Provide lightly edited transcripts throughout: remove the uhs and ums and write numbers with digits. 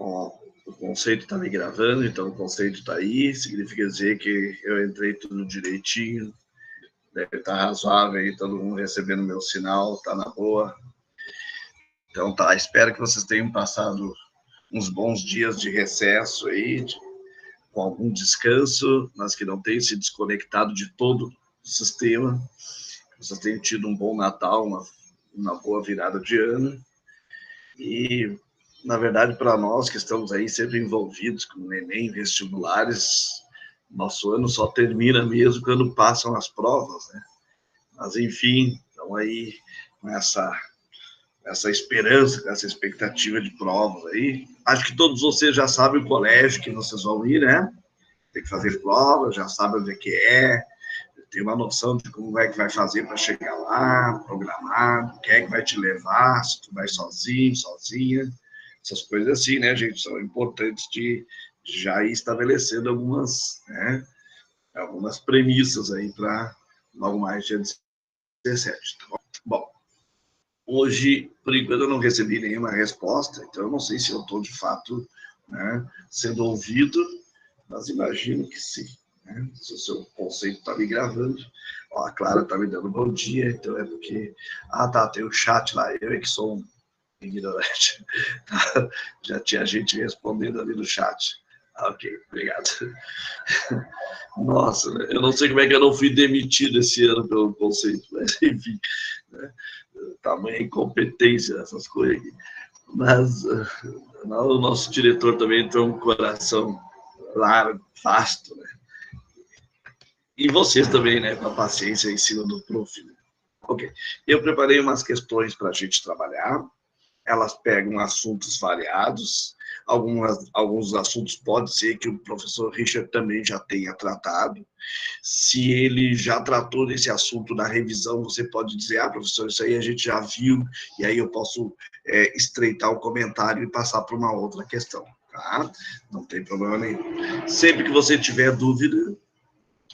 Ó, o conceito está me gravando, então o conceito está aí, significa dizer que eu entrei tudo direitinho, deve estar razoável aí, todo mundo recebendo meu sinal, está na boa. Então tá, espero que vocês tenham passado uns bons dias de recesso aí, com algum descanso, mas que não tenham se desconectado de todo o sistema, que vocês tenham tido um bom Natal, uma boa virada de ano. E, na verdade, para nós que estamos aí sempre envolvidos com o Enem, vestibulares, nosso ano só termina mesmo quando passam as provas, né? Mas, enfim, estão aí com essa esperança, com essa expectativa de provas aí. Acho que todos vocês já sabem o colégio que vocês vão ir, né? Tem que fazer prova, já sabem onde é que é, tem uma noção de como é que vai fazer para chegar lá, programado, quem é que vai te levar, se tu vai sozinho, sozinha, essas coisas assim, né, gente, são importantes de já ir estabelecendo algumas premissas aí para logo mais dia 17, tá bom? Bom, hoje, por enquanto, eu não recebi nenhuma resposta, então eu não sei se eu estou, de fato, né, sendo ouvido, mas imagino que sim. Né? Se o seu conceito está me gravando, ó, a Clara está me dando bom dia, então é porque... Ah, tá, tem o chat lá, eu é que sou um ignorante. Já tinha gente respondendo ali no chat. Ah, ok, obrigado. Nossa, eu não sei como é que eu não fui demitido esse ano pelo conceito, mas enfim, né? Tamanha incompetência, essas coisas aqui. Mas o nosso diretor também tem um coração largo, vasto, né? E vocês também, né, com a paciência em cima do prof. Né? Ok, eu preparei umas questões para a gente trabalhar, elas pegam assuntos variados, alguns assuntos pode ser que o professor Richard também já tenha tratado. Se ele já tratou desse assunto na revisão, você pode dizer, ah, professor, isso aí a gente já viu, e aí eu posso estreitar o comentário e passar para uma outra questão, tá? Não tem problema nenhum. Sempre que você tiver dúvida,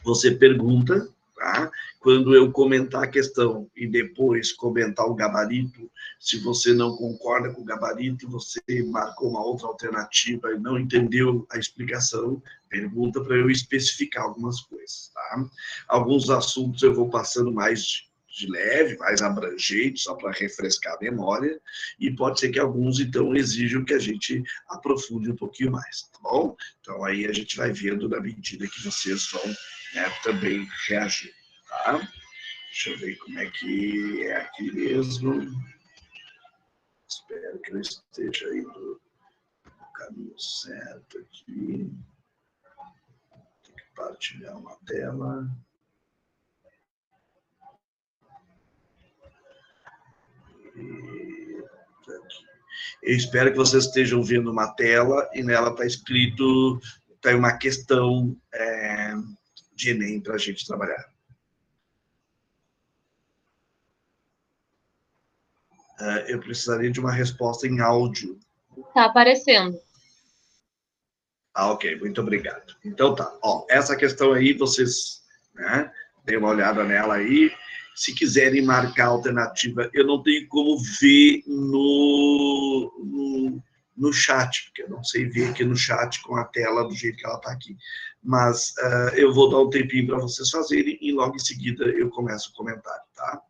você pergunta, tá? Quando eu comentar a questão e depois comentar o gabarito, se você não concorda com o gabarito, você marcou uma outra alternativa e não entendeu a explicação, pergunta para eu especificar algumas coisas, tá? Alguns assuntos eu vou passando mais de leve, mais abrangente, só para refrescar a memória, e pode ser que alguns, então, exijam que a gente aprofunde um pouquinho mais, tá bom? Então, aí a gente vai vendo na medida que vocês vão, né, também reagir, tá? Deixa eu ver como é que é aqui mesmo. Espero que eu esteja indo no caminho certo aqui. Tem que partilhar uma tela. E aqui. Eu espero que vocês estejam vendo uma tela e nela está escrito, tem uma questão de Enem para a gente trabalhar. Eu precisaria de uma resposta em áudio. Está aparecendo. Ah, ok, muito obrigado. Então tá, ó, essa questão aí, vocês, né, deem uma olhada nela aí. Se quiserem marcar a alternativa, eu não tenho como ver no chat, porque eu não sei ver aqui no chat com a tela do jeito que ela está aqui. Mas eu vou dar um tempinho para vocês fazerem e logo em seguida eu começo o comentário, tá?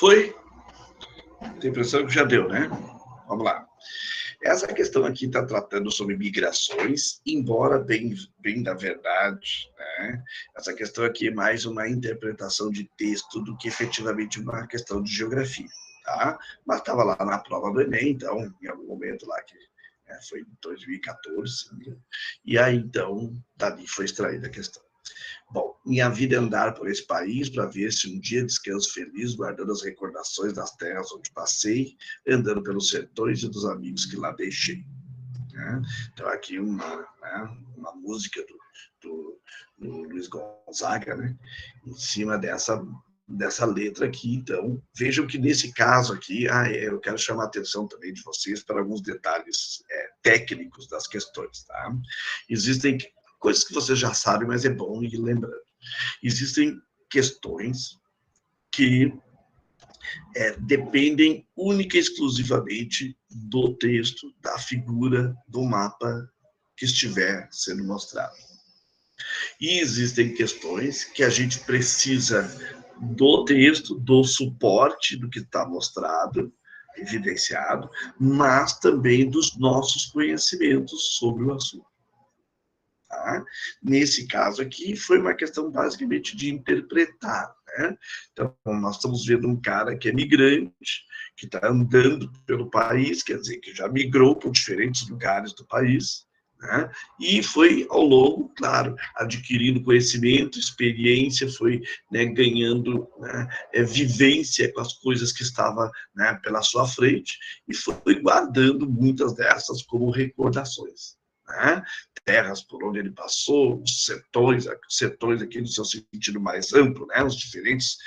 Foi? Tem a impressão que já deu, né? Vamos lá. Essa questão aqui está tratando sobre migrações, embora bem da verdade, né? Essa questão aqui é mais uma interpretação de texto do que efetivamente uma questão de geografia, tá? Mas estava lá na prova do Enem, então, em algum momento lá, que foi em 2014, e aí, então, dali foi extraída a questão. Bom, minha vida é andar por esse país para ver se um dia descanso feliz, guardando as recordações das terras onde passei, andando pelos sertões e dos amigos que lá deixei. Né? Então, aqui uma música do Luiz Gonzaga, né? Em cima dessa letra aqui. Então, vejam que nesse caso aqui, eu quero chamar a atenção também de vocês para alguns detalhes técnicos das questões. Tá? Existem coisas que vocês já sabem, mas é bom ir lembrando. Existem questões que dependem única e exclusivamente do texto, da figura, do mapa que estiver sendo mostrado. E existem questões que a gente precisa do texto, do suporte do que está mostrado, evidenciado, mas também dos nossos conhecimentos sobre o assunto. Tá? Nesse caso aqui, foi uma questão basicamente de interpretar. Né? Então, nós estamos vendo um cara que é migrante, que está andando pelo país, quer dizer, que já migrou por diferentes lugares do país, né? E foi, ao longo, claro, adquirindo conhecimento, experiência, foi, né, ganhando, né, vivência com as coisas que estavam, né, pela sua frente, e foi guardando muitas dessas como recordações. Né? Terras por onde ele passou, os setores aqui no seu sentido mais amplo, né? As diferentes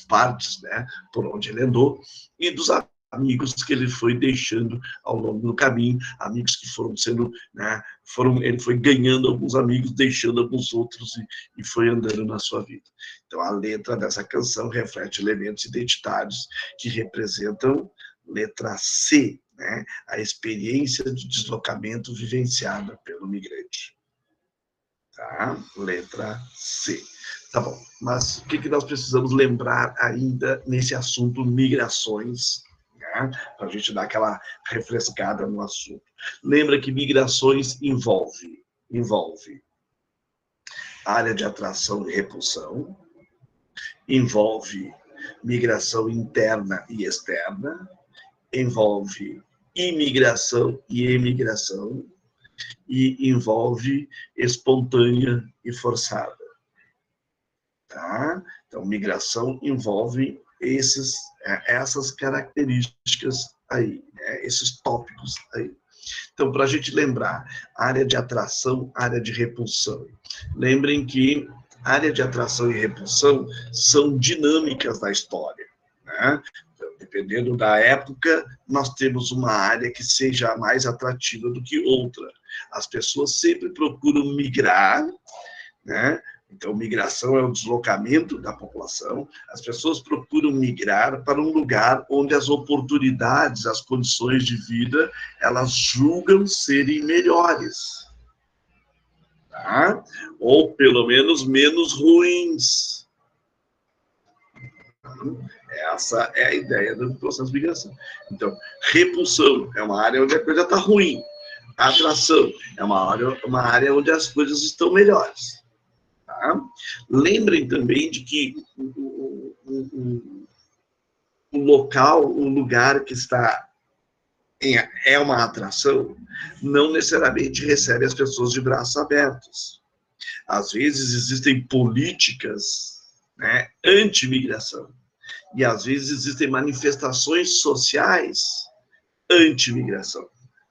partes, né? Por onde ele andou, e dos amigos que ele foi deixando ao longo do caminho, amigos que foram sendo, né? Ele foi ganhando alguns amigos, deixando alguns outros e foi andando na sua vida. Então, a letra dessa canção reflete elementos identitários que representam letra C, né? A experiência de deslocamento vivenciada pelo migrante. Tá? Letra C. Tá bom, mas o que nós precisamos lembrar ainda nesse assunto migrações, né? Para a gente dar aquela refrescada no assunto. Lembra que migrações envolve área de atração e repulsão, envolve migração interna e externa, envolve imigração e emigração, e envolve espontânea e forçada. Tá? Então, migração envolve essas características aí, né? Esses tópicos aí. Então, para a gente lembrar, área de atração, área de repulsão. Lembrem que área de atração e repulsão são dinâmicas da história, né? Dependendo da época, nós temos uma área que seja mais atrativa do que outra. As pessoas sempre procuram migrar, né? Então, migração é o deslocamento da população. As pessoas procuram migrar para um lugar onde as oportunidades, as condições de vida, elas julgam serem melhores. Tá? Ou, pelo menos, menos ruins. Essa é a ideia do processo de migração. Então, repulsão é uma área onde a coisa está ruim. Atração é uma área onde as coisas estão melhores. Tá? Lembrem também de que o local, o lugar que está é uma atração, não necessariamente recebe as pessoas de braços abertos. Às vezes existem políticas, né, anti-migração. E às vezes existem manifestações sociais anti-migração.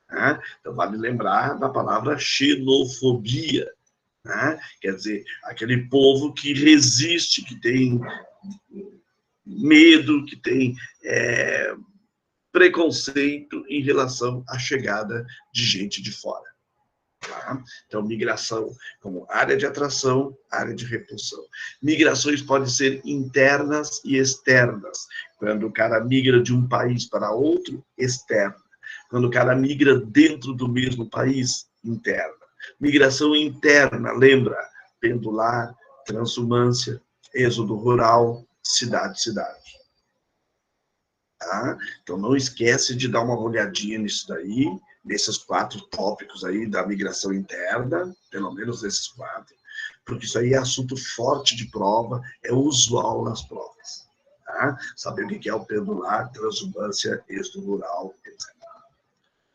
Né? Então, vale lembrar da palavra xenofobia. Né? Quer dizer, aquele povo que resiste, que tem medo, que tem preconceito em relação à chegada de gente de fora. Tá? Então, migração como área de atração, área de repulsão. Migrações podem ser internas e externas. Quando o cara migra de um país para outro, externa. Quando o cara migra dentro do mesmo país, interna. Migração interna, lembra? Pendular, transumância, êxodo rural, cidade. Tá? Então, não esquece de dar uma olhadinha nisso daí, nesses 4 tópicos aí da migração interna, pelo menos esses 4, porque isso aí é assunto forte de prova, é usual nas provas. Tá? Saber o que é o pendular, transumância, êxodo rural, etc.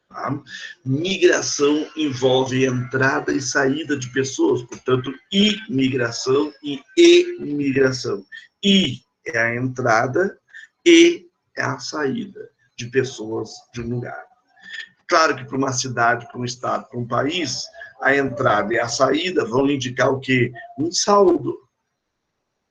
Tá? Migração envolve entrada e saída de pessoas, portanto, imigração e emigração. I é a entrada, E é a saída de pessoas de um lugar. Claro que para uma cidade, para um estado, para um país, a entrada e a saída vão indicar o quê? Um saldo.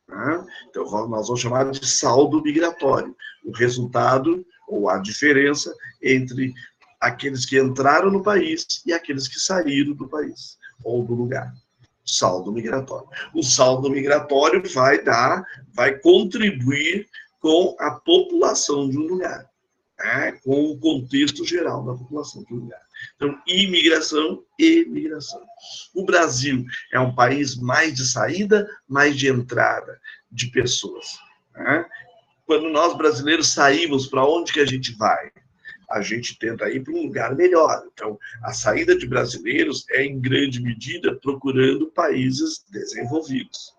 Né? Então, nós vamos chamar de saldo migratório. O resultado ou a diferença entre aqueles que entraram no país e aqueles que saíram do país ou do lugar. Saldo migratório. O saldo migratório vai contribuir com a população de um lugar, né? Com o contexto geral da população de um lugar. Então, imigração e migração. O Brasil é um país mais de saída, mais de entrada de pessoas. Né? Quando nós brasileiros saímos, para onde que a gente vai? A gente tenta ir para um lugar melhor. Então, a saída de brasileiros é, em grande medida, procurando países desenvolvidos.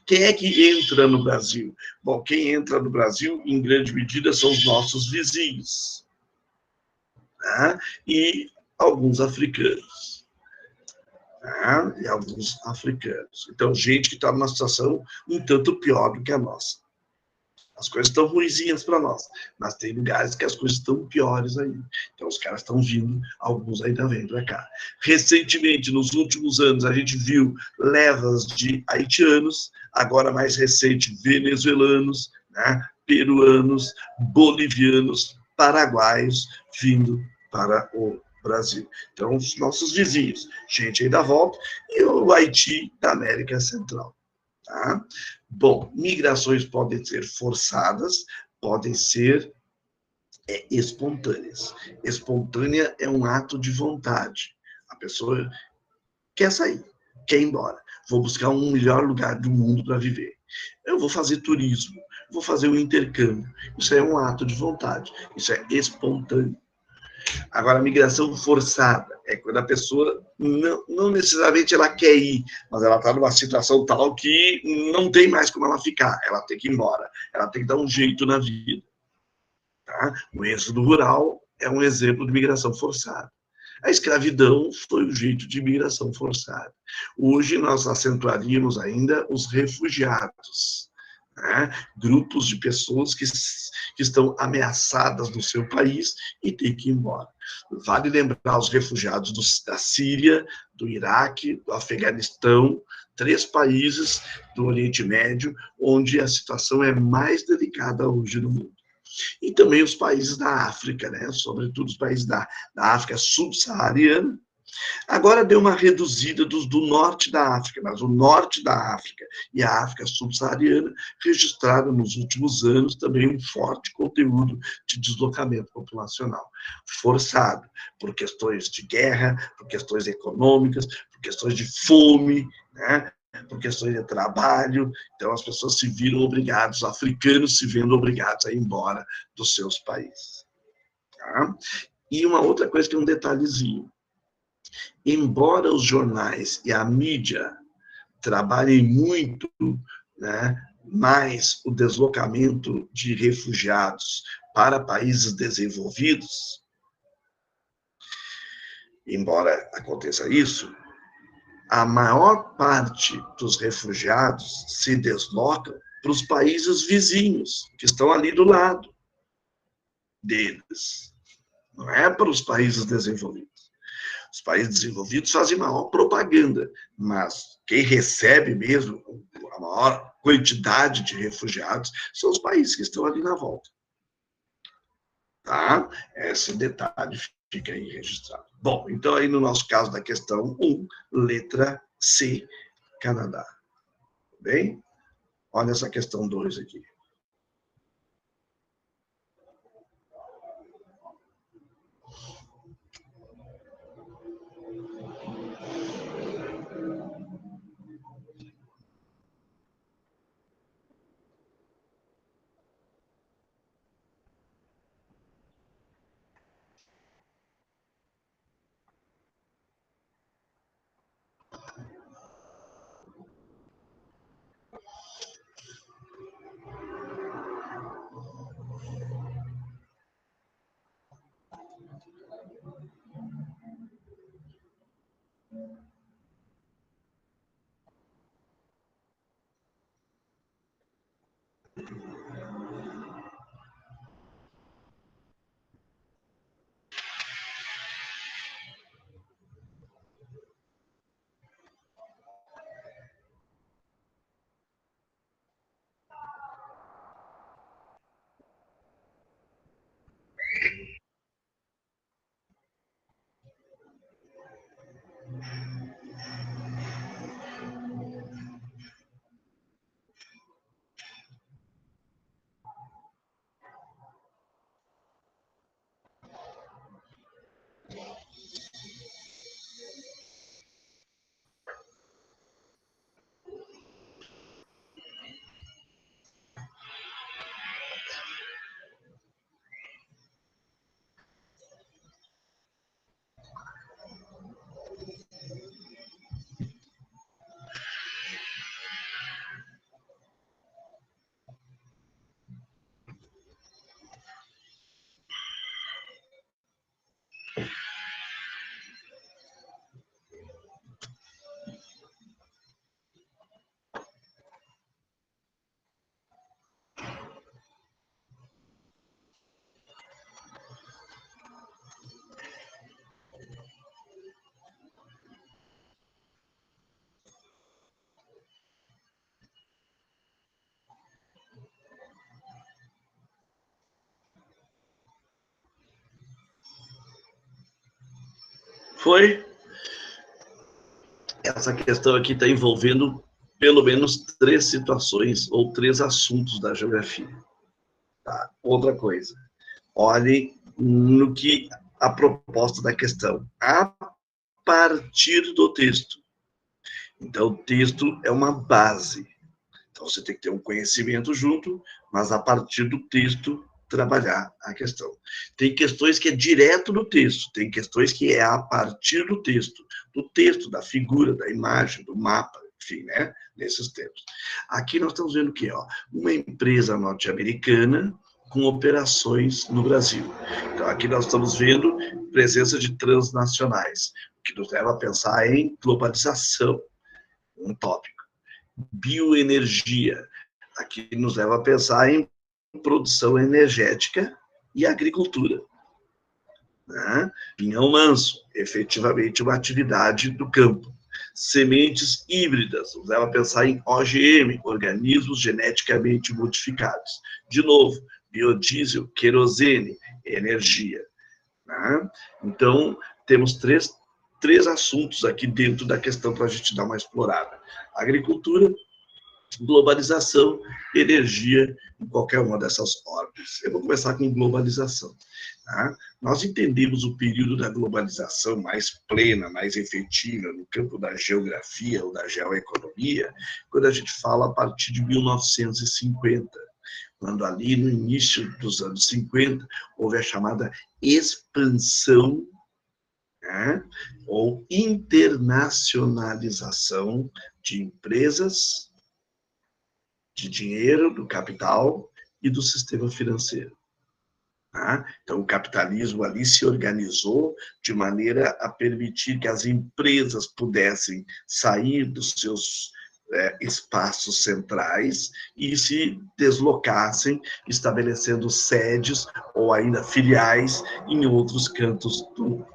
Quem é que entra no Brasil? Bom, quem entra no Brasil, em grande medida, são os nossos vizinhos. Né? E alguns africanos. Né? E alguns africanos. Então, gente que está numa situação um tanto pior do que a nossa. As coisas estão ruizinhas para nós, mas tem lugares que as coisas estão piores ainda. Então, os caras estão vindo, alguns ainda vêm para cá. Recentemente, nos últimos anos, a gente viu levas de haitianos, agora mais recente, venezuelanos, né, peruanos, bolivianos, paraguaios, vindo para o Brasil. Então, os nossos vizinhos, gente aí da volta, e o Haiti da América Central. Tá? Bom, migrações podem ser forçadas, podem ser espontâneas. Espontânea é um ato de vontade. A pessoa quer sair, quer ir embora. Vou buscar um melhor lugar do mundo para viver. Eu vou fazer turismo, vou fazer um intercâmbio. Isso é um ato de vontade, isso é espontâneo. Agora, a migração forçada é quando a pessoa não necessariamente ela quer ir, mas ela está numa situação tal que não tem mais como ela ficar, ela tem que ir embora, ela tem que dar um jeito na vida. Tá? O êxodo rural é um exemplo de migração forçada. A escravidão foi um jeito de migração forçada. Hoje nós acentuaríamos ainda os refugiados. Né? Grupos de pessoas que estão ameaçadas no seu país e têm que ir embora. Vale lembrar os refugiados da Síria, do Iraque, do Afeganistão, 3 países do Oriente Médio, onde a situação é mais delicada hoje no mundo. E também os países da África, né? Sobretudo os países da África subsaariana. Agora deu uma reduzida do norte da África, mas o norte da África e a África subsaariana registraram nos últimos anos também um forte conteúdo de deslocamento populacional, forçado por questões de guerra, por questões econômicas, por questões de fome, né? Por questões de trabalho. Então as pessoas se viram obrigados, os africanos se vendo obrigados a ir embora dos seus países. Tá? E uma outra coisa que é um detalhezinho. Embora os jornais e a mídia trabalhem muito, né, mais o deslocamento de refugiados para países desenvolvidos, embora aconteça isso, a maior parte dos refugiados se deslocam para os países vizinhos, que estão ali do lado deles, não é para os países desenvolvidos. Os países desenvolvidos fazem maior propaganda, mas quem recebe mesmo a maior quantidade de refugiados são os países que estão ali na volta. Tá? Esse detalhe fica aí registrado. Bom, então aí no nosso caso da questão 1, letra C, Canadá. Bem? Olha essa questão 2 aqui. Foi. Essa questão aqui está envolvendo pelo menos 3 situações ou 3 assuntos da geografia. Tá? Outra coisa, olhem no que a proposta da questão, a partir do texto. Então, o texto é uma base. Então, você tem que ter um conhecimento junto, mas a partir do texto, trabalhar a questão. Tem questões que é direto do texto, tem questões que é a partir do texto, da figura, da imagem, do mapa, enfim, né? Nesses termos. Aqui nós estamos vendo o quê? Ó? Uma empresa norte-americana com operações no Brasil. Então, aqui nós estamos vendo presença de transnacionais, o que nos leva a pensar em globalização, um tópico. Bioenergia, aqui nos leva a pensar em produção energética e agricultura. Né? Pinhão manso, efetivamente uma atividade do campo. Sementes híbridas, nos leva a pensar em OGM, organismos geneticamente modificados. De novo, biodiesel, querosene, energia. Né? Então, temos três assuntos aqui dentro da questão para a gente dar uma explorada. Agricultura, globalização, energia, em qualquer uma dessas órbitas. Eu vou começar com globalização. Tá? Nós entendemos o período da globalização mais plena, mais efetiva, no campo da geografia ou da geoeconomia, quando a gente fala a partir de 1950, quando ali no início dos anos 50 houve a chamada expansão, né, ou internacionalização de empresas, de dinheiro, do capital e do sistema financeiro. Tá? Então, o capitalismo ali se organizou de maneira a permitir que as empresas pudessem sair dos seus espaços centrais e se deslocassem, estabelecendo sedes ou ainda filiais em outros cantos do mundo.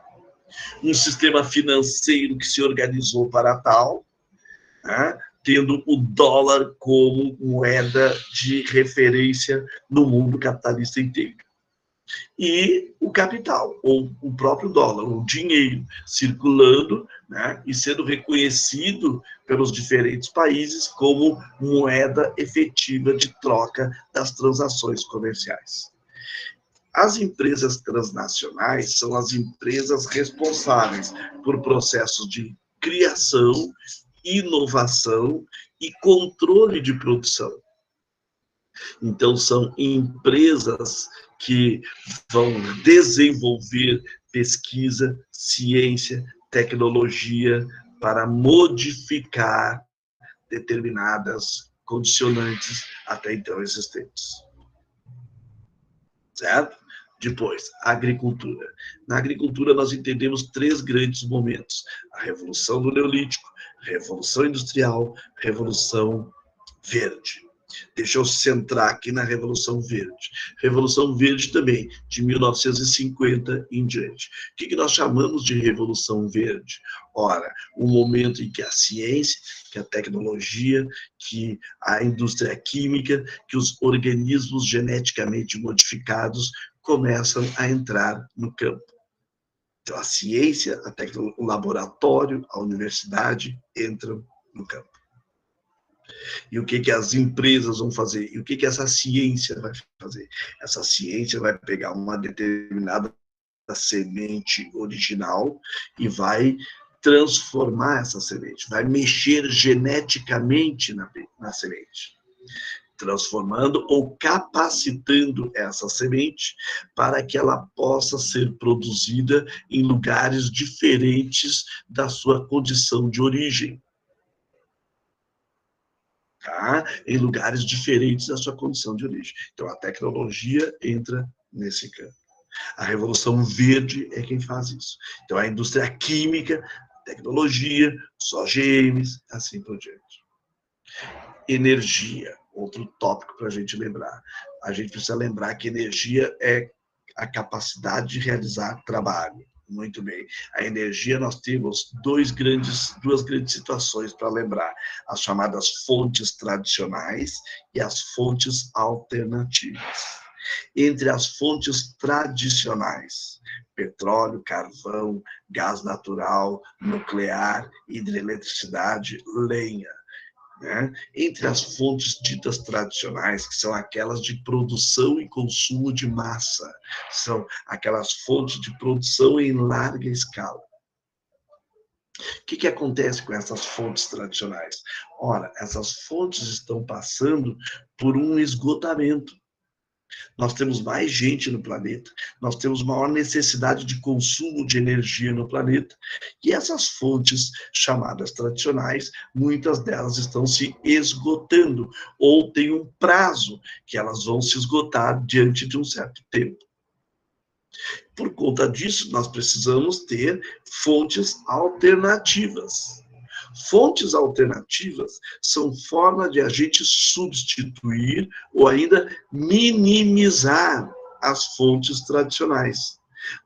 Um sistema financeiro que se organizou para tal, né? Tendo o dólar como moeda de referência no mundo capitalista inteiro. E o capital, ou o próprio dólar, o dinheiro, circulando, né, e sendo reconhecido pelos diferentes países como moeda efetiva de troca das transações comerciais. As empresas transnacionais são as empresas responsáveis por processos de criação, inovação e controle de produção. Então, são empresas que vão desenvolver pesquisa, ciência, tecnologia para modificar determinadas condicionantes até então existentes. Certo? Depois, agricultura. Na agricultura, nós entendemos 3 grandes momentos: a Revolução do Neolítico, Revolução Industrial, Revolução Verde. Deixa eu centrar aqui na Revolução Verde. Revolução Verde também, de 1950 em diante. O que nós chamamos de Revolução Verde? Ora, o momento em que a ciência, que a tecnologia, que a indústria química, que os organismos geneticamente modificados começam a entrar no campo. Então, a ciência, a tecnologia, o laboratório, a universidade entram no campo. E o que as empresas vão fazer? E o que essa ciência vai fazer? Essa ciência vai pegar uma determinada semente original e vai transformar essa semente, vai mexer geneticamente na semente, transformando ou capacitando essa semente para que ela possa ser produzida em lugares diferentes da sua condição de origem. Tá? Em lugares diferentes da sua condição de origem. Então, a tecnologia entra nesse campo. A Revolução Verde é quem faz isso. Então, a indústria química, a tecnologia, os OGMs, assim por diante. Energia, outro tópico para a gente lembrar. A gente precisa lembrar que energia é a capacidade de realizar trabalho. Muito bem. A energia, nós temos duas grandes situações para lembrar: as chamadas fontes tradicionais e as fontes alternativas. Entre as fontes tradicionais, petróleo, carvão, gás natural, nuclear, hidroeletricidade, lenha. Né? Entre as fontes ditas tradicionais, que são aquelas de produção e consumo de massa, são aquelas fontes de produção em larga escala. O que acontece com essas fontes tradicionais? Ora, essas fontes estão passando por um esgotamento. Nós temos mais gente no planeta, nós temos maior necessidade de consumo de energia no planeta, e essas fontes chamadas tradicionais, muitas delas estão se esgotando, ou tem um prazo que elas vão se esgotar diante de um certo tempo. Por conta disso, nós precisamos ter fontes alternativas. Fontes alternativas são formas de a gente substituir ou ainda minimizar as fontes tradicionais.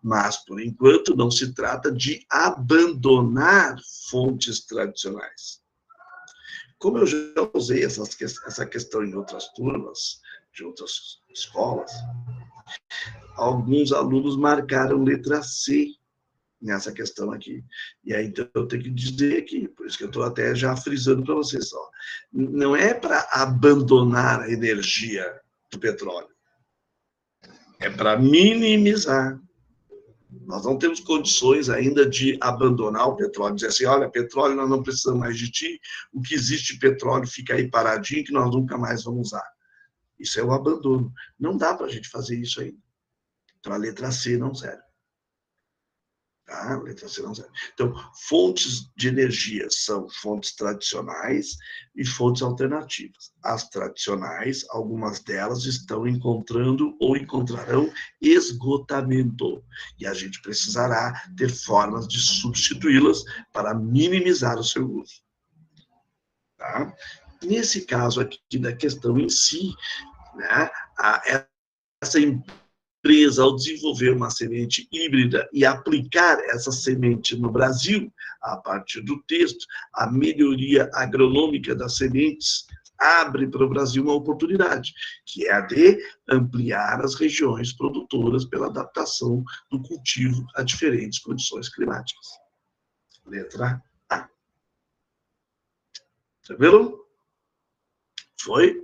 Mas, por enquanto, não se trata de abandonar fontes tradicionais. Como eu já usei essa questão em outras turmas, de outras escolas, alguns alunos marcaram letra C nessa questão aqui. E aí, então, eu tenho que dizer aqui, por isso que eu estou até já frisando para vocês, ó, não é para abandonar a energia do petróleo, é para minimizar. Nós não temos condições ainda de abandonar o petróleo, dizer assim, olha, petróleo, nós não precisamos mais de ti, o que existe de petróleo fica aí paradinho, que nós nunca mais vamos usar. Isso é o abandono. Não dá para a gente fazer isso ainda. Então, a letra C não serve. Tá? Letra C não serve. Então, fontes de energia são fontes tradicionais e fontes alternativas. As tradicionais, algumas delas estão encontrando ou encontrarão esgotamento. E a gente precisará ter formas de substituí-las para minimizar o seu uso. Tá? Nesse caso aqui da questão em si, né, essa empresa, ao desenvolver uma semente híbrida e aplicar essa semente no Brasil, a partir do texto, a melhoria agronômica das sementes abre para o Brasil uma oportunidade, que é a de ampliar as regiões produtoras pela adaptação do cultivo a diferentes condições climáticas. Letra A. Tá vendo? Foi?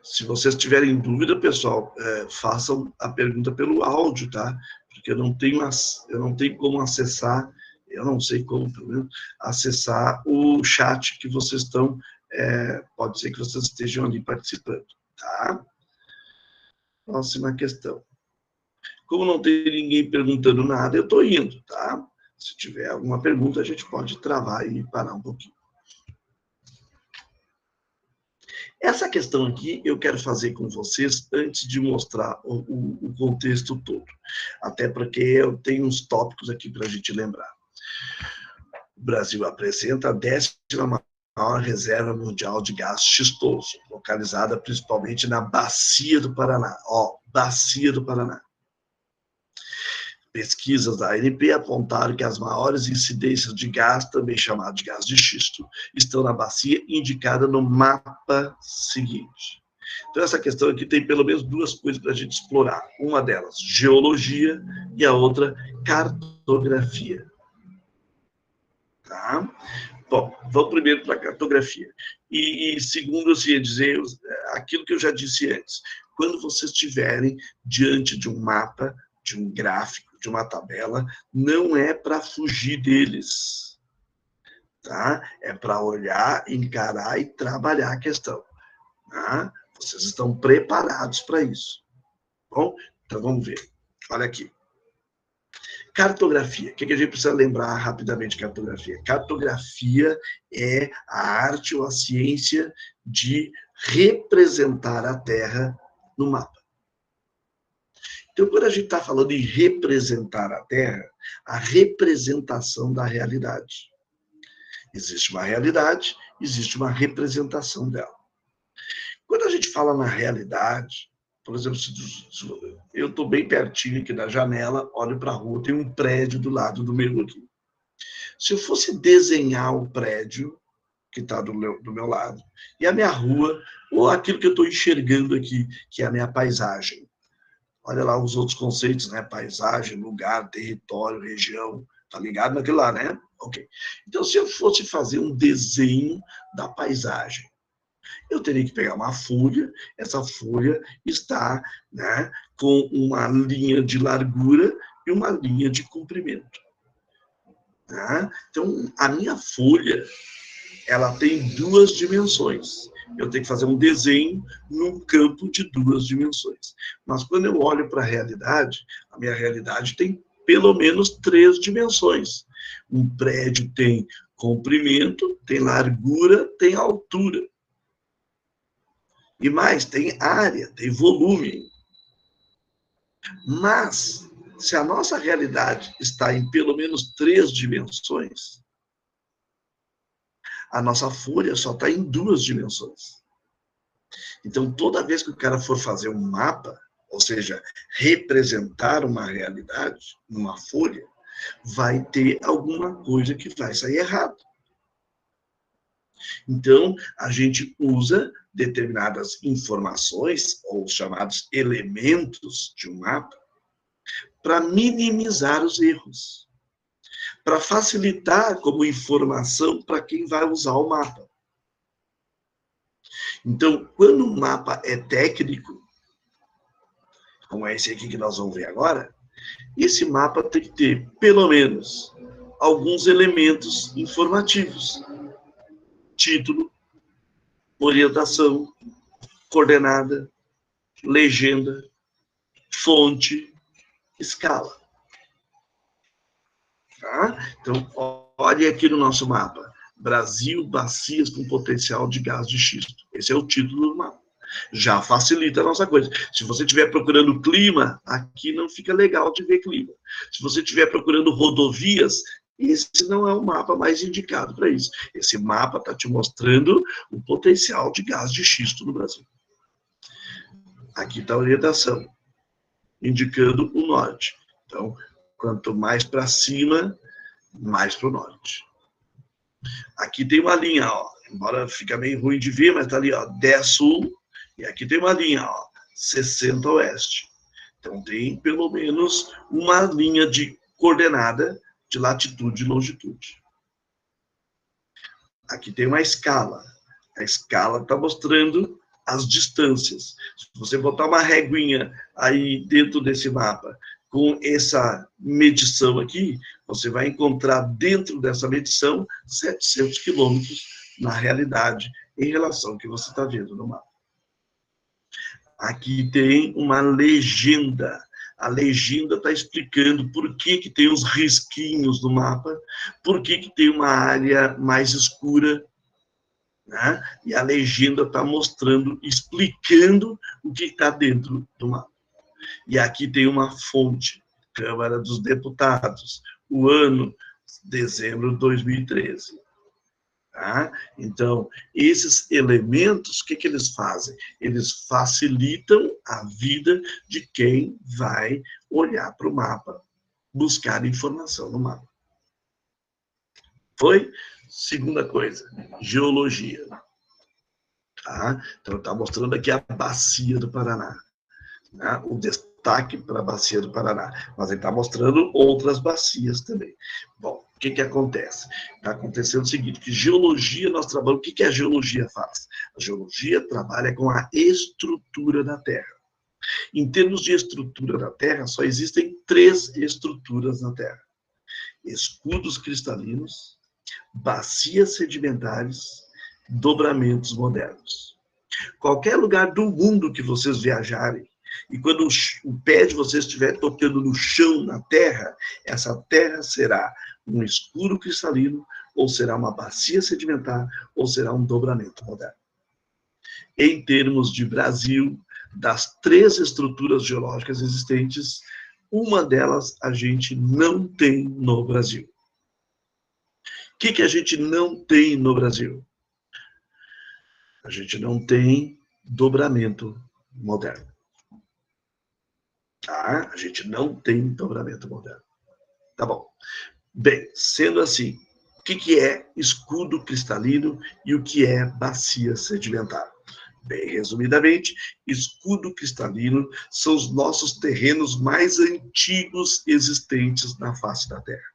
Se vocês tiverem dúvida, pessoal, façam a pergunta pelo áudio, tá? Porque eu não tenho como acessar, eu não sei como, pelo menos, acessar o chat que vocês estão, pode ser que vocês estejam ali participando, tá? Próxima questão. Como não tem ninguém perguntando nada, eu estou indo, tá? Se tiver alguma pergunta, a gente pode travar e parar um pouquinho. Essa questão aqui eu quero fazer com vocês antes de mostrar o contexto todo. Até porque eu tenho uns tópicos aqui para a gente lembrar. O Brasil apresenta a 10ª maior reserva mundial de gás xistoso, localizada principalmente na Bacia do Paraná. Ó, Bacia do Paraná. Pesquisas da ANP apontaram que as maiores incidências de gás, também chamado de gás de xisto, estão na bacia indicada no mapa seguinte. Então, essa questão aqui tem pelo menos duas coisas para a gente explorar. Uma delas, geologia, e a outra, cartografia. Tá? Bom, vamos primeiro para a cartografia. E segundo, eu ia dizer aquilo que eu já disse antes. Quando vocês estiverem diante de um mapa, de um gráfico, de uma tabela, não é para fugir deles, tá? É para olhar, encarar e trabalhar a questão, tá? Vocês estão preparados para isso. Bom, então vamos ver. Olha aqui. Cartografia. O que a gente precisa lembrar rapidamente de cartografia? Cartografia é a arte ou a ciência de representar a Terra no mapa. Então, quando a gente está falando em representar a Terra, a representação da realidade. Existe uma realidade, existe uma representação dela. Quando a gente fala na realidade, por exemplo, eu estou bem pertinho aqui da janela, olho para a rua, tem um prédio do lado do meu aqui. Se eu fosse desenhar o prédio que está do meu lado, e a minha rua, ou aquilo que eu estou enxergando aqui, que é a minha paisagem, olha lá os outros conceitos, né? Paisagem, lugar, território, região. Tá ligado naquilo lá, né? Ok. Então, se eu fosse fazer um desenho da paisagem, eu teria que pegar uma folha, essa folha está, né, com uma linha de largura e uma linha de comprimento. Tá? Então, a minha folha, ela tem duas dimensões. Eu tenho que fazer um desenho num campo de duas dimensões. Mas quando eu olho para a realidade, a minha realidade tem pelo menos 3 dimensões. Um prédio tem comprimento, tem largura, tem altura. E mais, tem área, tem volume. Mas, se a nossa realidade está em pelo menos 3 dimensões, a nossa folha só está em 2 dimensões. Então, toda vez que o cara for fazer um mapa, ou seja, representar uma realidade numa folha, vai ter alguma coisa que vai sair errado. Então, a gente usa determinadas informações, ou chamados elementos de um mapa, para minimizar os erros, para facilitar como informação para quem vai usar o mapa. Então, quando o mapa é técnico, como é esse aqui que nós vamos ver agora, esse mapa tem que ter, pelo menos, alguns elementos informativos. Título, orientação, coordenada, legenda, fonte, escala. Tá? Então, olhe aqui no nosso mapa. Brasil, bacias com potencial de gás de xisto. Esse é o título do mapa. Já facilita a nossa coisa. Se você estiver procurando clima, aqui não fica legal de ver clima. Se você estiver procurando rodovias, esse não é o mapa mais indicado para isso. Esse mapa está te mostrando o potencial de gás de xisto no Brasil. Aqui está a orientação, indicando o norte. Então, quanto mais para cima, mais para o norte. Aqui tem uma linha, ó, embora fica meio ruim de ver, mas está ali, ó, 10 sul, e aqui tem uma linha, ó, 60 oeste. Então, tem pelo menos uma linha de coordenada de latitude e longitude. Aqui tem uma escala. A escala está mostrando as distâncias. Se você botar uma reguinha aí dentro desse mapa, com essa medição aqui, você vai encontrar dentro dessa medição 700 quilômetros na realidade, em relação ao que você está vendo no mapa. Aqui tem uma legenda. A legenda está explicando por que tem os risquinhos no mapa, por que tem uma área mais escura, né? E a legenda está mostrando, explicando o que está dentro do mapa. E aqui tem uma fonte, Câmara dos Deputados, o ano, dezembro de 2013. Tá? Então, esses elementos, o que eles fazem? Eles facilitam a vida de quem vai olhar para o mapa, buscar informação no mapa. Foi? Segunda coisa, geologia. Tá? Então, está mostrando aqui a bacia do Paraná. Né? O destaque para a bacia do Paraná. Mas ele está mostrando outras bacias também. Bom, o que acontece? Está acontecendo o seguinte, que geologia nós trabalhamos... O que a geologia faz? A geologia trabalha com a estrutura da Terra. Em termos de estrutura da Terra, só existem 3 estruturas na Terra. Escudos cristalinos, bacias sedimentares, dobramentos modernos. Qualquer lugar do mundo que vocês viajarem, e quando o pé de vocês estiver tocando no chão, na terra, essa terra será um escuro cristalino, ou será uma bacia sedimentar, ou será um dobramento moderno. Em termos de Brasil, das 3 estruturas geológicas existentes, uma delas a gente não tem no Brasil. O que a gente não tem no Brasil? A gente não tem dobramento moderno. Tá? A gente não tem dobramento moderno. Tá bom. Bem, sendo assim, o que é escudo cristalino e o que é bacia sedimentar? Bem, resumidamente, escudo cristalino são os nossos terrenos mais antigos existentes na face da Terra.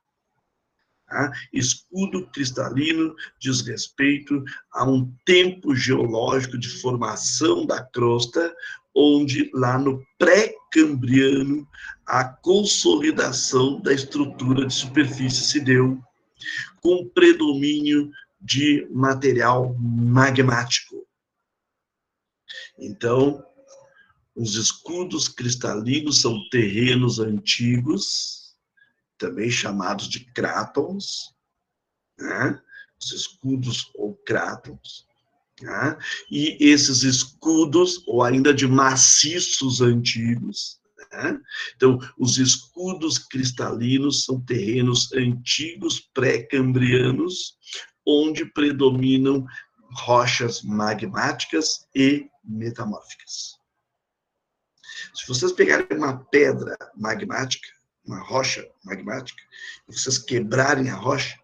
Tá? Escudo cristalino diz respeito a um tempo geológico de formação da crosta, onde lá no pré-cambriano a consolidação da estrutura de superfície se deu, com predomínio de material magmático. Então, os escudos cristalinos são terrenos antigos, também chamados de crátons, né? Os escudos ou crátons. Né? E esses escudos, ou ainda de maciços antigos, né? Então, os escudos cristalinos são terrenos antigos pré-cambrianos, onde predominam rochas magmáticas e metamórficas. Se vocês pegarem uma pedra magmática, uma rocha magmática, e vocês quebrarem a rocha,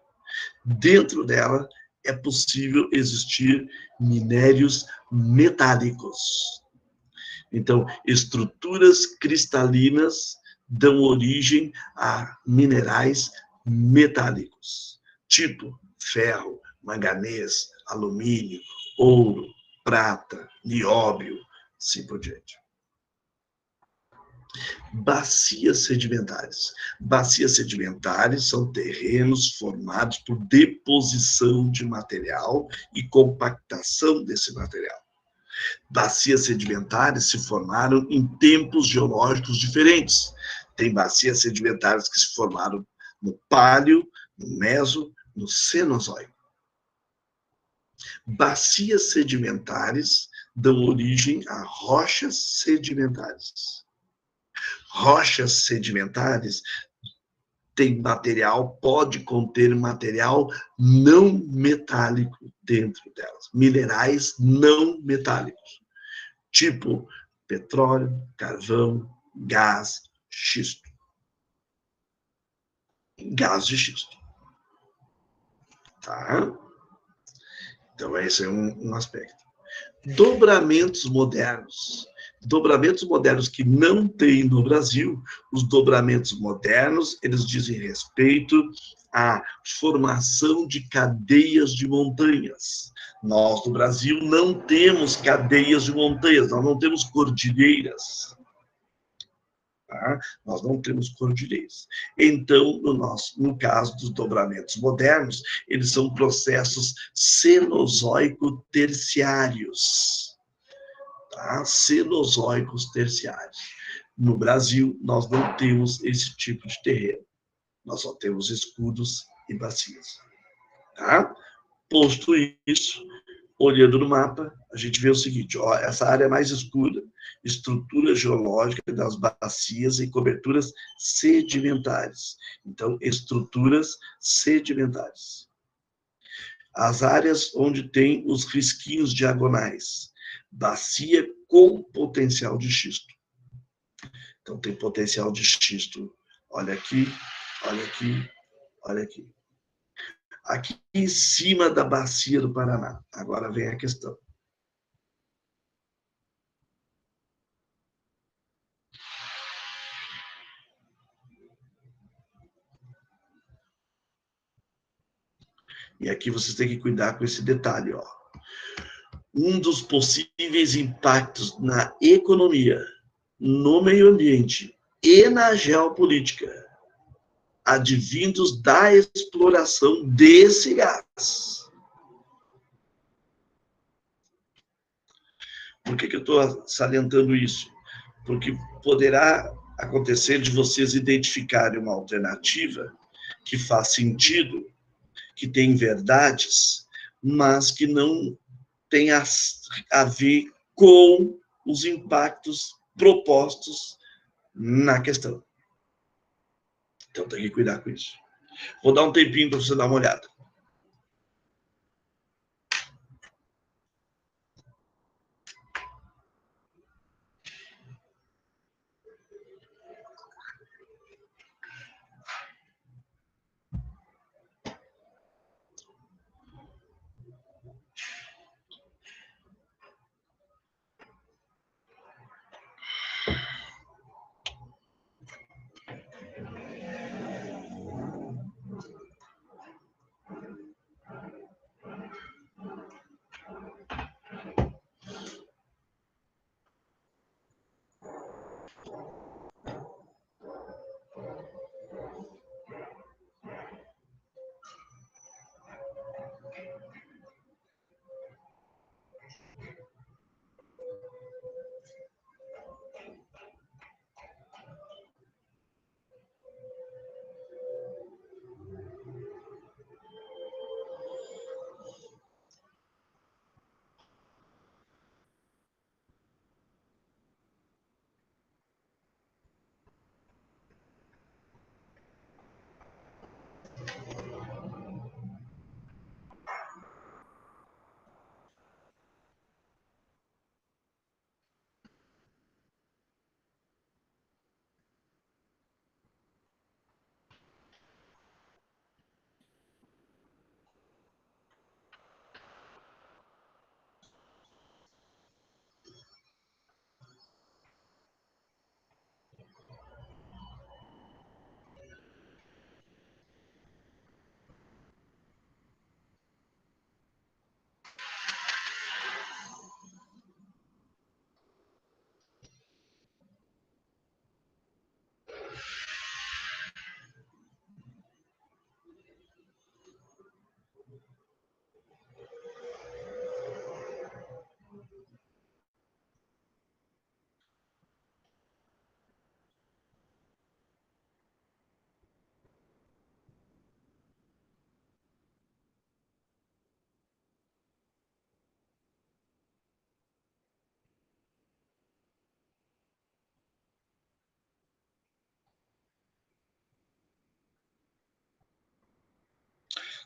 dentro dela é possível existir minérios metálicos. Então, estruturas cristalinas dão origem a minerais metálicos, tipo ferro, manganês, alumínio, ouro, prata, nióbio, assim por diante. Bacias sedimentares. Bacias sedimentares são terrenos formados por deposição de material e compactação desse material. Bacias sedimentares se formaram em tempos geológicos diferentes. Tem bacias sedimentares que se formaram no Páleo, no Meso, no Cenozoico. Bacias sedimentares dão origem a rochas sedimentares. Rochas sedimentares tem material, pode conter material não metálico dentro delas, minerais não metálicos, tipo petróleo, carvão, gás, xisto. Gás de xisto. Tá? Então, esse é um aspecto. Dobramentos modernos. Dobramentos modernos que não tem no Brasil. Os dobramentos modernos, eles dizem respeito à formação de cadeias de montanhas. Nós, no Brasil, não temos cadeias de montanhas, nós não temos cordilheiras. Tá? Nós não temos cordilheiras. Então, no caso dos dobramentos modernos, eles são processos cenozoico-terciários. Tá? Cenozoicos terciários. No Brasil, nós não temos esse tipo de terreno. Nós só temos escudos e bacias. Tá? Posto isso, olhando no mapa, a gente vê o seguinte, ó, essa área mais escura, estrutura geológica das bacias e coberturas sedimentares. Então, estruturas sedimentares. As áreas onde tem os risquinhos diagonais, bacia com potencial de xisto. Então, tem potencial de xisto, olha aqui, olha aqui, olha aqui. Aqui em cima da bacia do Paraná. Agora vem a questão. E aqui vocês têm que cuidar com esse detalhe, ó. Um dos possíveis impactos na economia, no meio ambiente e na geopolítica, advindos da exploração desse gás. Por que eu estou salientando isso? Porque poderá acontecer de vocês identificarem uma alternativa que faz sentido, que tem verdades, mas que não tem a ver com os impactos propostos na questão. Então tem que cuidar com isso. Vou dar um tempinho para você dar uma olhada.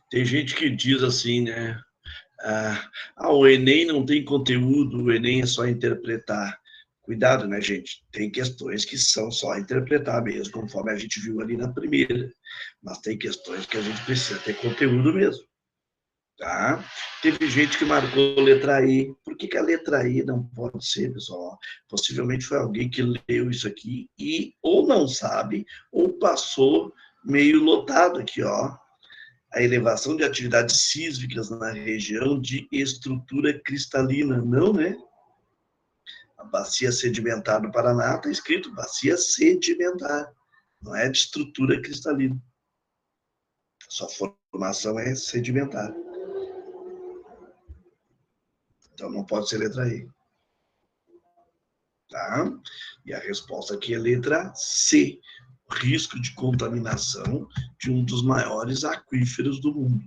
Tem gente que diz assim, né? O Enem não tem conteúdo, o Enem é só interpretar. Cuidado, né, gente? Tem questões que são só interpretar mesmo, conforme a gente viu ali na primeira. Mas tem questões que a gente precisa ter conteúdo mesmo. Tá? Teve gente que marcou letra I. Por que a letra I não pode ser, pessoal? Possivelmente foi alguém que leu isso aqui e ou não sabe, ou passou meio lotado aqui, ó. A elevação de atividades sísmicas na região de estrutura cristalina. Não, né? A bacia sedimentar do Paraná está escrito bacia sedimentar, não é de estrutura cristalina. Sua formação é sedimentar. Então não pode ser letra I. Tá? E a resposta aqui é letra C. Risco de contaminação de um dos maiores aquíferos do mundo.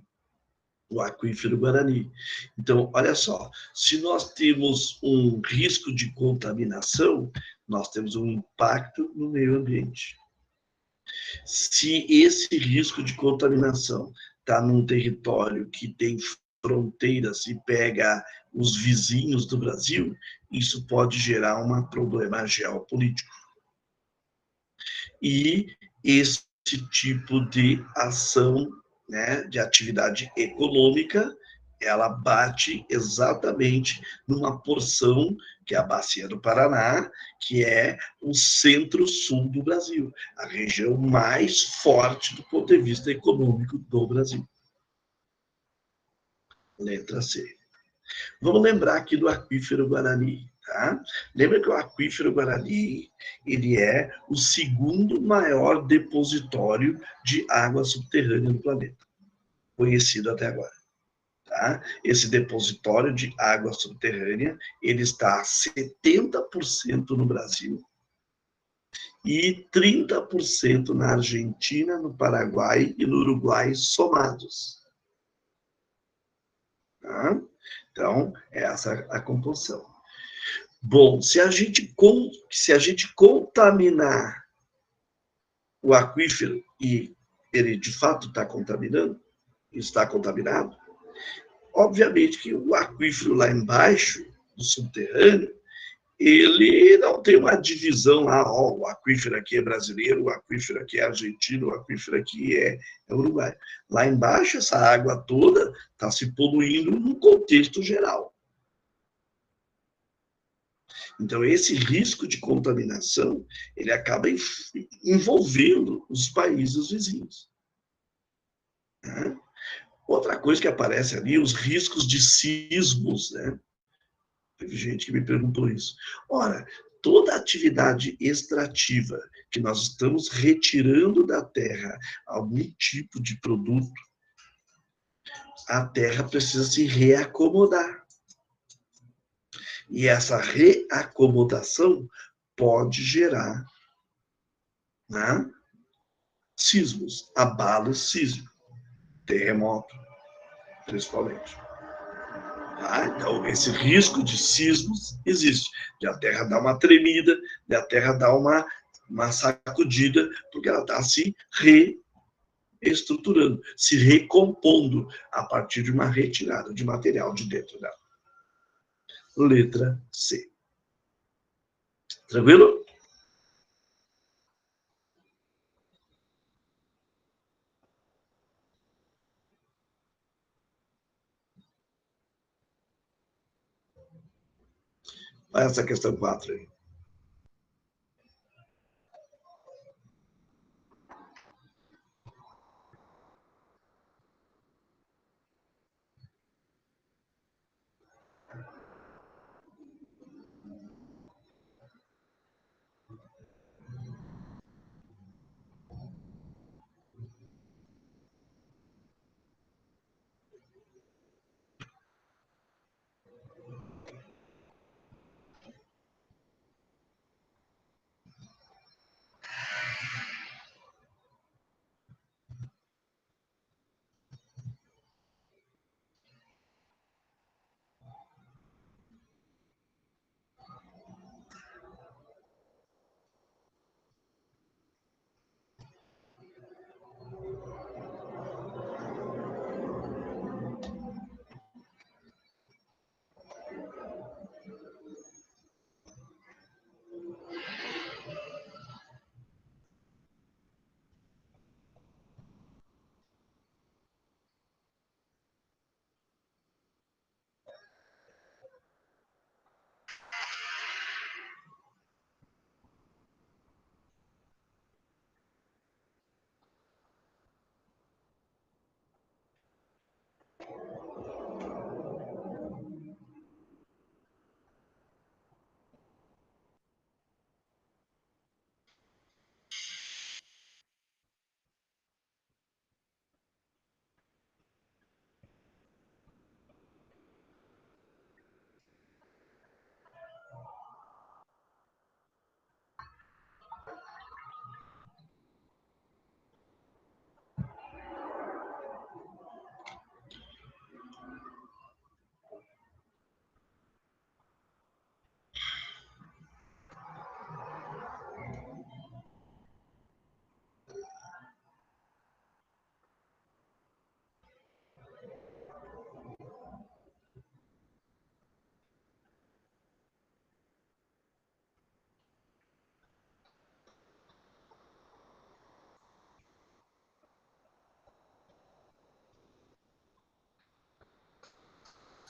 o aquífero Guarani. Então, olha só, se nós temos um risco de contaminação, nós temos um impacto no meio ambiente. Se esse risco de contaminação está num território que tem fronteiras e pega os vizinhos do Brasil, isso pode gerar um problema geopolítico. E esse tipo de ação, né, de atividade econômica, ela bate exatamente numa porção que é a Bacia do Paraná, que é o centro-sul do Brasil, a região mais forte do ponto de vista econômico do Brasil. Letra C. Vamos lembrar aqui do aquífero Guarani. Tá? Lembra que o aquífero Guarani ele é o segundo maior depositório de água subterrânea no planeta, conhecido até agora. Tá? Esse depositório de água subterrânea ele está a 70% no Brasil e 30% na Argentina, no Paraguai e no Uruguai somados. Tá? Então, essa é a composição. Bom, se a gente contaminar o aquífero e ele de fato está contaminado, obviamente que o aquífero lá embaixo, do subterrâneo, ele não tem uma divisão lá, ó, o aquífero aqui é brasileiro, o aquífero aqui é argentino, o aquífero aqui é uruguaio. Lá embaixo, essa água toda está se poluindo no contexto geral. Então, esse risco de contaminação, ele acaba envolvendo os países vizinhos. Né? Outra coisa que aparece ali, os riscos de sismos, né? Teve gente que me perguntou isso. Ora, toda atividade extrativa que nós estamos retirando da terra algum tipo de produto, a terra precisa se reacomodar. E essa reacomodação pode gerar, né, sismos, abalos sísmicos, terremoto, principalmente. Tá? Então, esse risco de sismos existe, de a Terra dar uma tremida, de a Terra dar uma sacudida, porque ela está se reestruturando, se recompondo a partir de uma retirada de material de dentro dela. Letra C. Tranquilo? Olha essa questão 4 aí.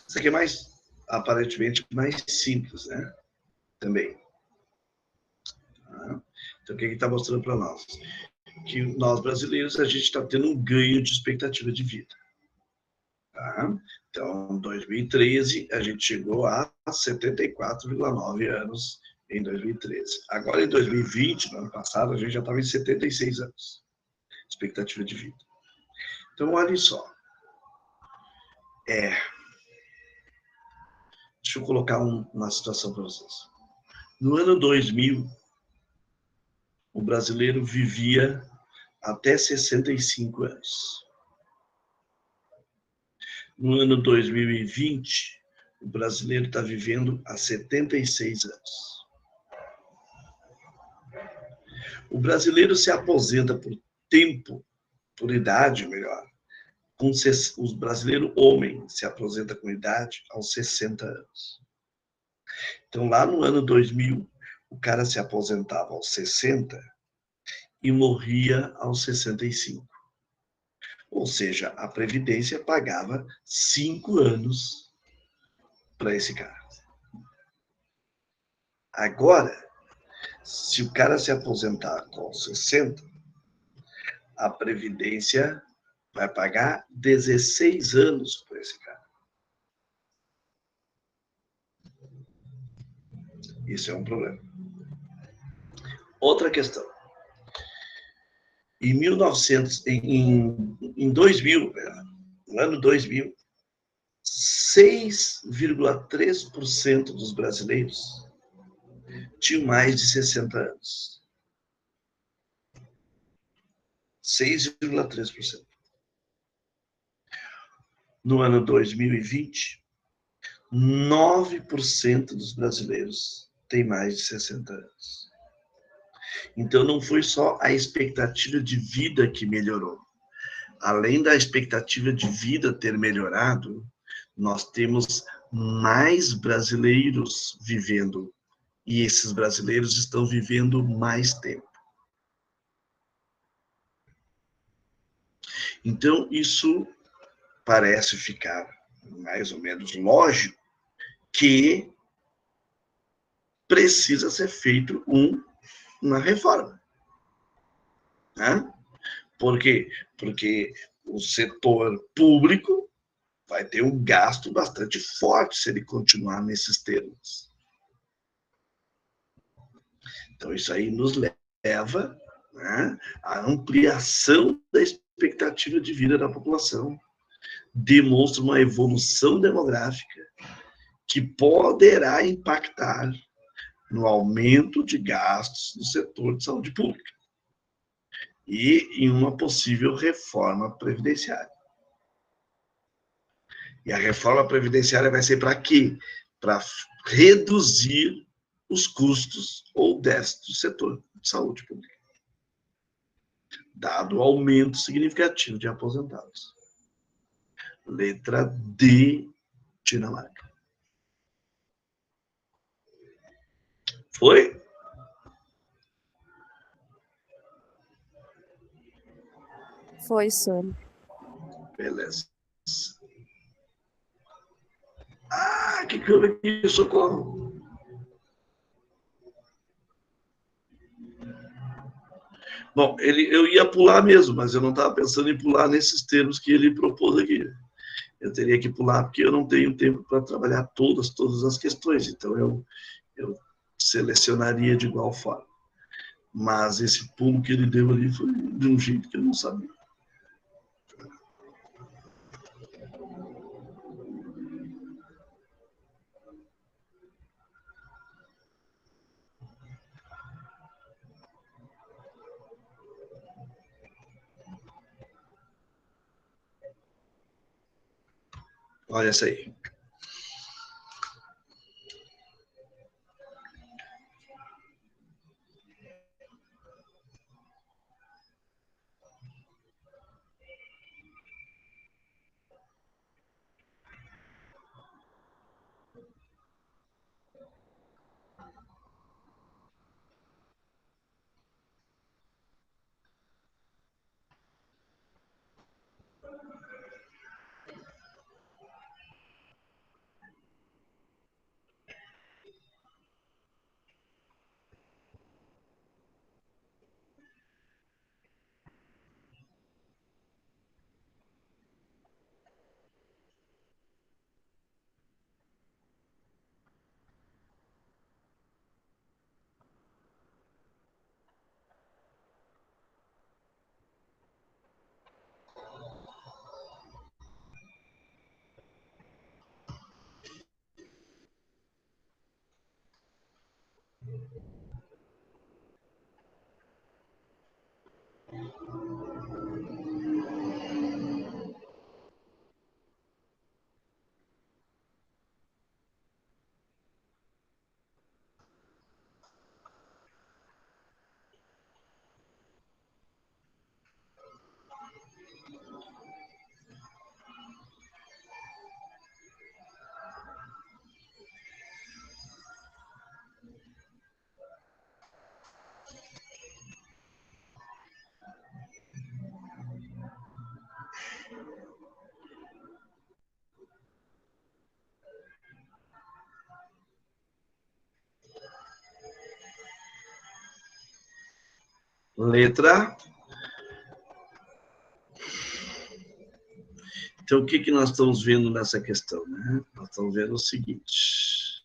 Isso aqui é mais, aparentemente, mais simples, né? Também. Tá? Então, o que está mostrando para nós? Que nós, brasileiros, a gente está tendo um ganho de expectativa de vida. Tá? Então, em 2013, a gente chegou a 74,9 anos em 2013. Agora, em 2020, no ano passado, a gente já estava em 76 anos, expectativa de vida. Então, olha só. Deixa eu colocar uma situação para vocês. No ano 2000, o brasileiro vivia até 65 anos. No ano 2020, o brasileiro está vivendo há 76 anos. O brasileiro se aposenta por tempo, por idade, melhor. O brasileiro homem se aposenta com idade aos 60 anos. Então, lá no ano 2000, o cara se aposentava aos 60 e morria aos 65. Ou seja, a Previdência pagava 5 anos para esse cara. Agora, se o cara se aposentar com 60, a Previdência vai pagar 16 anos para esse cara. Isso é um problema. Outra questão. Em 1900, em 2000, no ano 2000, 6,3% dos brasileiros tinham mais de 60 anos. 6,3%. No ano 2020, 9% dos brasileiros têm mais de 60 anos. Então, não foi só a expectativa de vida que melhorou. Além da expectativa de vida ter melhorado, nós temos mais brasileiros vivendo. E esses brasileiros estão vivendo mais tempo. Então, isso parece ficar mais ou menos lógico que precisa ser feito uma reforma. Né? Por quê? Porque o setor público vai ter um gasto bastante forte se ele continuar nesses termos. Então, isso aí nos leva, né, à ampliação da expectativa de vida da população. Demonstra uma evolução demográfica que poderá impactar no aumento de gastos no setor de saúde pública e em uma possível reforma previdenciária. E a reforma previdenciária vai ser para quê? Para reduzir os custos ou déficit do setor de saúde pública, dado o aumento significativo de aposentados. Letra D, Dinamarca. Foi? Foi, Sônia. Beleza. Ah, que houve aqui? Socorro. Bom, eu ia pular mesmo, mas eu não estava pensando em pular nesses termos que ele propôs aqui. Eu teria que pular porque eu não tenho tempo para trabalhar todas as questões, então eu selecionaria de igual forma. Mas esse pulo que ele deu ali foi de um jeito que eu não sabia. Olha essa aí. Letra. Então, o que nós estamos vendo nessa questão, né? Nós estamos vendo o seguinte.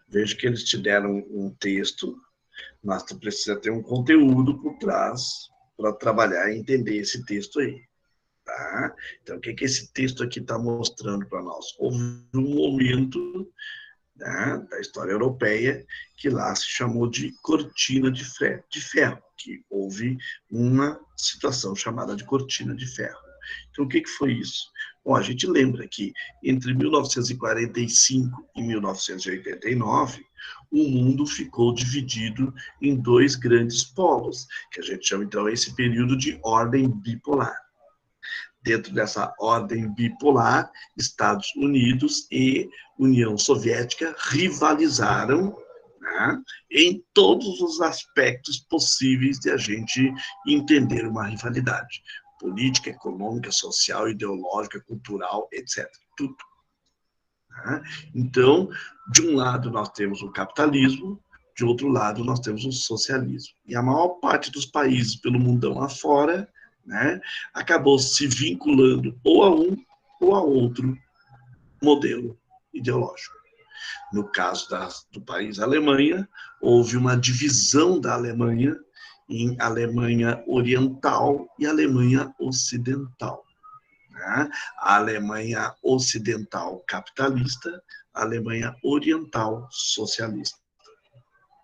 Veja que eles te deram um texto, mas tu precisa ter um conteúdo por trás para trabalhar e entender esse texto aí. Tá? Então, o que esse texto aqui está mostrando para nós? Houve um momento, né, da história europeia que lá se chamou de cortina de ferro, que houve uma situação chamada de cortina de ferro. Então, o que foi isso? Bom, a gente lembra que entre 1945 e 1989, o mundo ficou dividido em dois grandes polos, que a gente chama, então, esse período de ordem bipolar. Dentro dessa ordem bipolar, Estados Unidos e União Soviética rivalizaram, né, em todos os aspectos possíveis de a gente entender uma rivalidade. Política, econômica, social, ideológica, cultural, etc. Tudo. Né? Então, de um lado nós temos o capitalismo, de outro lado nós temos o socialismo. E a maior parte dos países pelo mundão afora, né, acabou se vinculando ou a um ou a outro modelo ideológico. No caso do país Alemanha, houve uma divisão da Alemanha em Alemanha Oriental e Alemanha Ocidental. Né? A Alemanha Ocidental capitalista, a Alemanha Oriental socialista.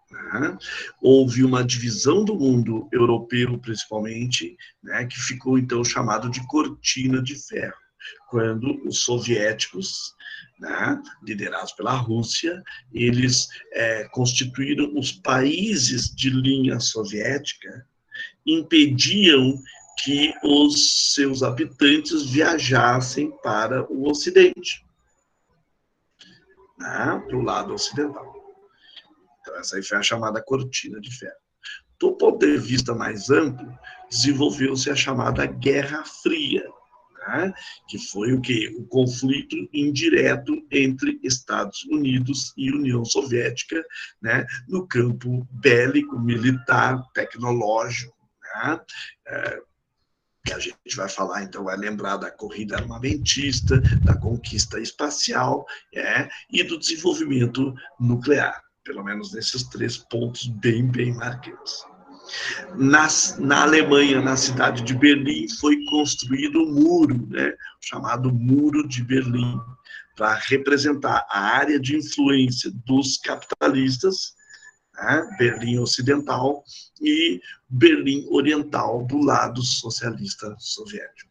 Né? Houve uma divisão do mundo europeu, principalmente, né, que ficou então chamado de cortina de ferro, quando os soviéticos, né, liderados pela Rússia, eles constituíram os países de linha soviética, impediam que os seus habitantes viajassem para o Ocidente, né, para o lado ocidental. Então, essa aí foi a chamada cortina de ferro. Do ponto de vista mais amplo, desenvolveu-se a chamada Guerra Fria, né? Que foi o quê? O conflito indireto entre Estados Unidos e União Soviética, né? No campo bélico, militar, tecnológico, né? Que a gente vai falar, então, vai lembrar da corrida armamentista, da conquista espacial, e do desenvolvimento nuclear, pelo menos nesses 3 pontos bem marcantes. Na Alemanha, na cidade de Berlim, foi construído um muro, né, chamado Muro de Berlim, para representar a área de influência dos capitalistas, né, Berlim Ocidental e Berlim Oriental, do lado socialista soviético.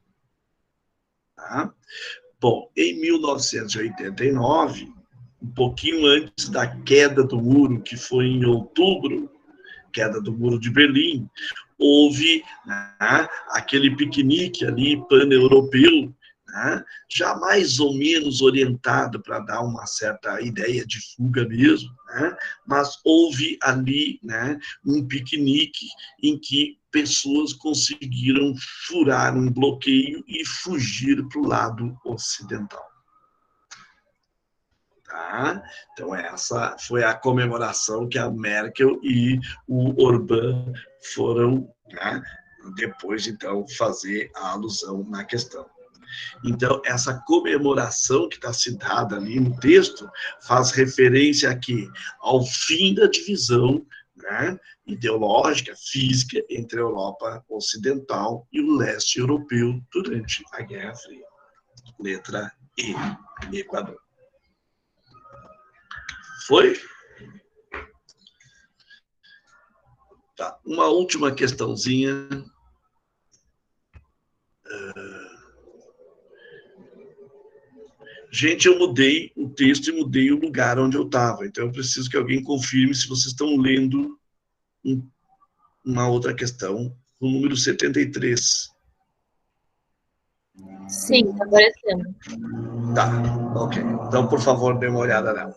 Tá? Bom, em 1989, um pouquinho antes da queda do muro, que foi em outubro, queda do Muro de Berlim, houve, né, aquele piquenique ali pan-europeu, né, já mais ou menos orientado para dar uma certa ideia de fuga mesmo, né, mas houve ali, né, um piquenique em que pessoas conseguiram furar um bloqueio e fugir para o lado ocidental. Tá? Então, essa foi a comemoração que a Merkel e o Orbán foram, né, depois, então, fazer a alusão na questão. Então, essa comemoração que está citada ali no texto faz referência aqui ao fim da divisão, né, ideológica, física, entre a Europa Ocidental e o leste europeu durante a Guerra Fria. Letra E, Equador. Foi? Tá. Uma última questãozinha. Gente, eu mudei o texto e mudei o lugar onde eu estava. Então, eu preciso que alguém confirme se vocês estão lendo uma outra questão, o número 73. Sim, está aparecendo. Tá, ok. Então, por favor, dê uma olhada nela.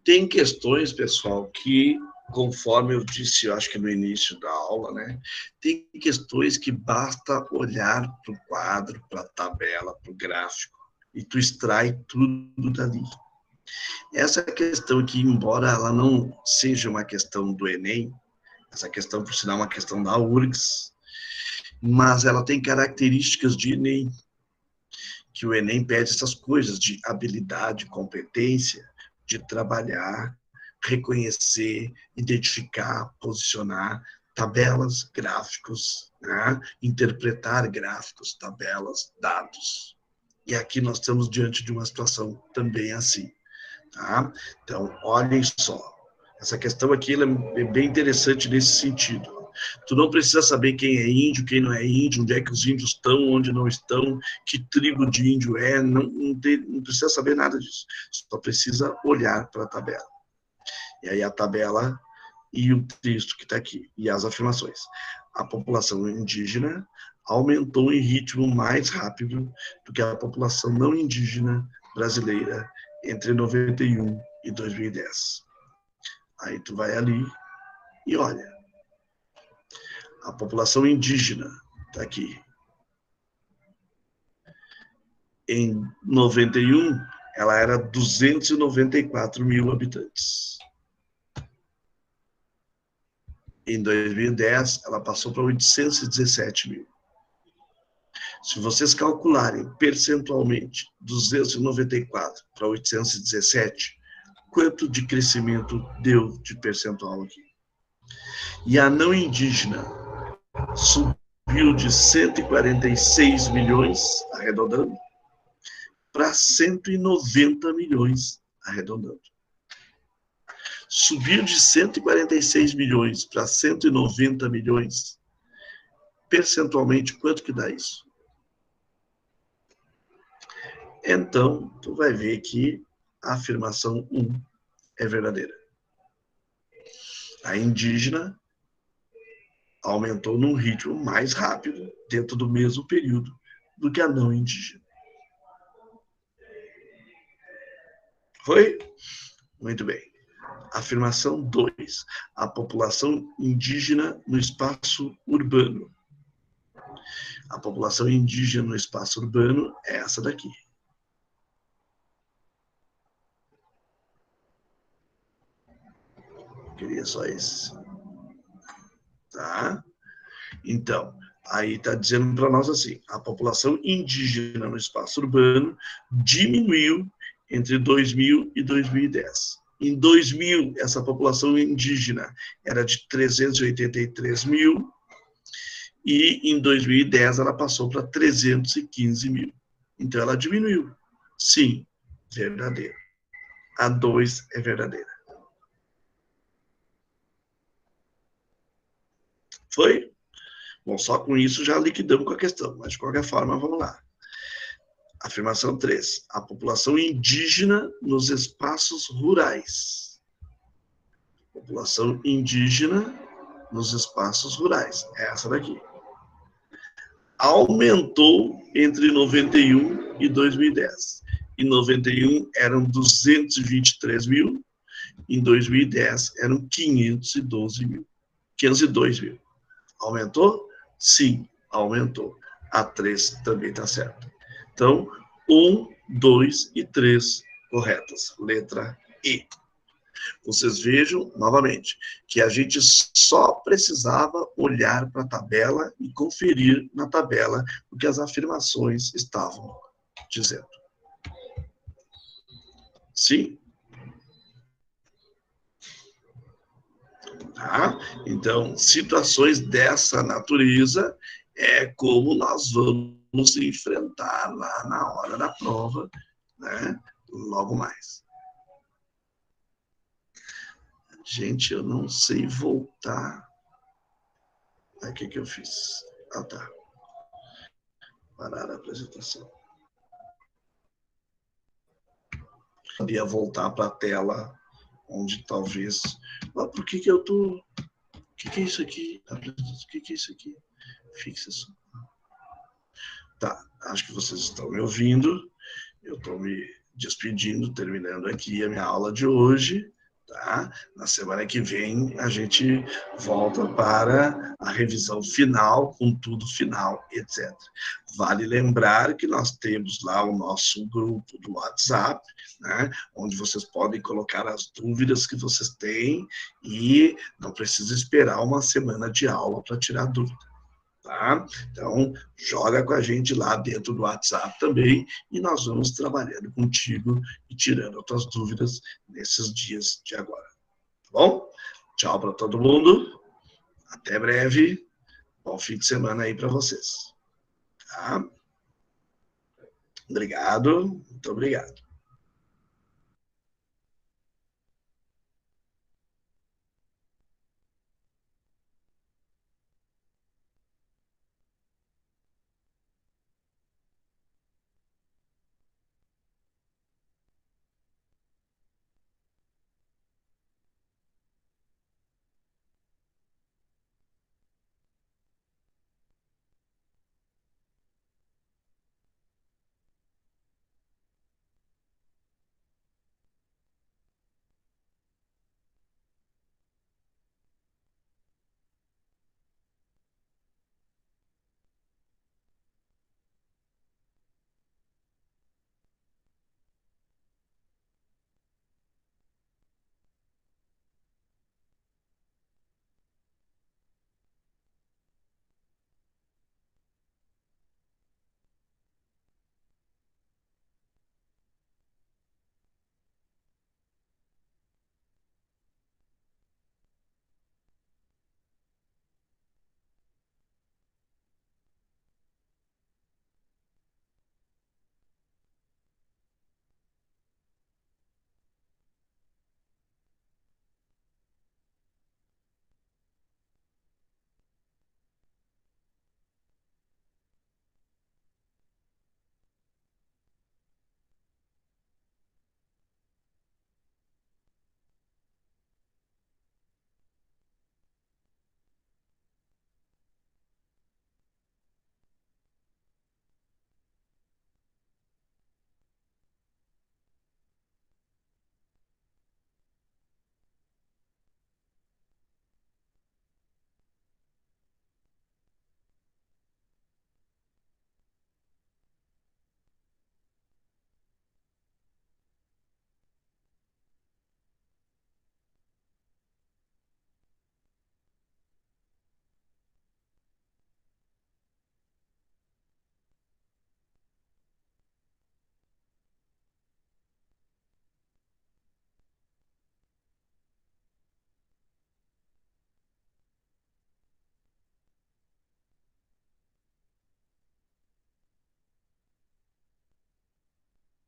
Tem questões, pessoal, que, conforme eu disse, eu acho que no início da aula, né? Tem questões que basta olhar para o quadro, para a tabela, para o gráfico, e tu extrai tudo dali. Essa questão aqui, embora ela não seja uma questão do Enem, essa questão, por sinal, é uma questão da URGS, mas ela tem características de Enem, que o Enem pede essas coisas de habilidade, competência, de trabalhar, reconhecer, identificar, posicionar tabelas, gráficos, né? Interpretar gráficos, tabelas, dados. E aqui nós estamos diante de uma situação também assim. Tá? Então, olhem só. Essa questão aqui ela é bem interessante nesse sentido. Tu não precisa saber quem é índio, quem não é índio, onde é que os índios estão, onde não estão, que tribo de índio é, não precisa saber nada disso. Só precisa olhar para a tabela. E aí a tabela e o texto que está aqui, e as afirmações. A população indígena aumentou em ritmo mais rápido do que a população não indígena brasileira entre 91 e 2010. Aí tu vai ali E olha, a população indígena está aqui. Em 91, ela era 294 mil habitantes. Em 2010, ela passou para 817 mil. Se vocês calcularem percentualmente 294 para 817, quanto de crescimento deu de percentual aqui? E a não indígena subiu de 146 milhões, arredondando, para 190 milhões, arredondando. Subiu de 146 milhões para 190 milhões. Percentualmente, quanto que dá isso? Então, tu vai ver que a afirmação 1 é verdadeira. A indígena aumentou num ritmo mais rápido, dentro do mesmo período, do que a não indígena. Foi? Muito bem. Afirmação 2. A população indígena no espaço urbano. A população indígena no espaço urbano é essa daqui. Queria só esse. Tá? Então, aí está dizendo para nós assim, a população indígena no espaço urbano diminuiu entre 2000 e 2010. Em 2000, essa população indígena era de 383 mil, e em 2010 ela passou para 315 mil. Então, ela diminuiu. Sim, verdadeiro. A 2 é verdadeira. Foi? Bom, só com isso já liquidamos com a questão, mas de qualquer forma, vamos lá. Afirmação 3. A população indígena nos espaços rurais. População indígena nos espaços rurais. É essa daqui. Aumentou entre 91 e 2010. Em 91 eram 223 mil, em 2010 eram 512 mil. 502 mil. Aumentou? Sim, aumentou. A 3 também está certo. Então, 1, 2 e 3 corretas. Letra E. Vocês vejam, novamente, que a gente só precisava olhar para a tabela e conferir na tabela o que as afirmações estavam dizendo. Sim? Tá? Então, situações dessa natureza é como nós vamos enfrentar lá na hora da prova, né? Logo mais. Gente, eu não sei voltar. O que eu fiz? Ah, tá. Parar a apresentação. Podia voltar para a tela onde talvez... Mas por que eu tô... O que é isso aqui? O que é isso aqui? Fixação. Tá, acho que vocês estão me ouvindo. Eu estou me despedindo, terminando aqui a minha aula de hoje. Tá? Na semana que vem, a gente volta para a revisão final, com tudo final, etc. Vale lembrar que nós temos lá o nosso grupo do WhatsApp, né? Onde vocês podem colocar as dúvidas que vocês têm e não precisa esperar uma semana de aula para tirar dúvida. Tá? Então, joga com a gente lá dentro do WhatsApp também e nós vamos trabalhando contigo e tirando outras dúvidas nesses dias de agora. Tá bom? Tchau para todo mundo. Até breve. Bom fim de semana aí para vocês. Tá? Obrigado. Muito obrigado.